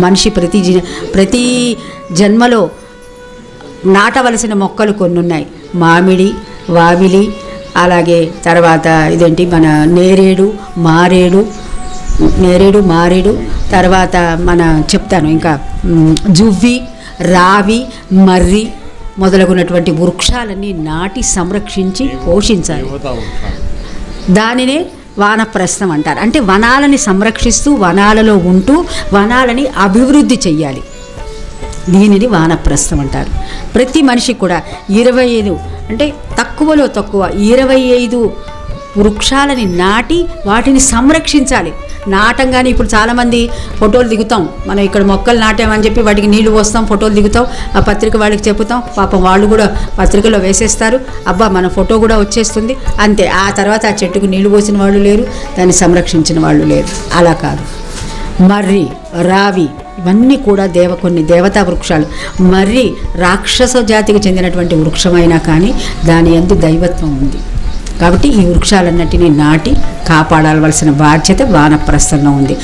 మనిషి ప్రతి జన్మలో నాటవలసిన మొక్కలు కొన్ని ఉన్నాయి. మామిడి, వావిలి, అలాగే తర్వాత ఇదేంటి మన నేరేడు, మారేడు, తర్వాత మన చెప్తాను ఇంకా జువ్వి, రావి, మర్రి మొదలగునటువంటి వృక్షాలన్నీ నాటి సంరక్షించి పోషించాలి. దానినే వానప్రస్థం అంటారు. అంటే వనాలని సంరక్షిస్తూ వనాలలో ఉంటూ వనాలని అభివృద్ధి చెయ్యాలి. దీనిని వానప్రస్థం అంటారు. ప్రతి మనిషికి కూడా 25 అంటే తక్కువలో తక్కువ 25 వృక్షాలని నాటి వాటిని సంరక్షించాలి. నాటంగానే ఇప్పుడు చాలామంది ఫోటోలు దిగుతాం, మనం ఇక్కడ మొక్కలు నాటామని చెప్పి వాటికి నీళ్లు పోస్తాం, ఫోటోలు దిగుతాం, ఆ పత్రిక వాళ్ళకి చెప్పుతాం, పాపం వాళ్ళు కూడా పత్రికలో వేసేస్తారు, అబ్బా మన ఫోటో కూడా వచ్చేస్తుంది అంతే. ఆ తర్వాత ఆ చెట్టుకు నీళ్లు పోసిన వాళ్ళు లేరు, దాన్ని సంరక్షించిన వాళ్ళు లేరు. అలా కాదు. మర్రి, రావి ఇవన్నీ కూడా కొన్ని దేవతా వృక్షాలు. మర్రి రాక్షస జాతికి చెందినటువంటి వృక్షమైనా కానీ దాని యందు దైవత్వం ఉంది. కాబట్టి ఈ వృక్షాలన్నిటినీ నాటి కాపాడాల్సిన బాధ్యత వానప్రస్థంలో ఉంది.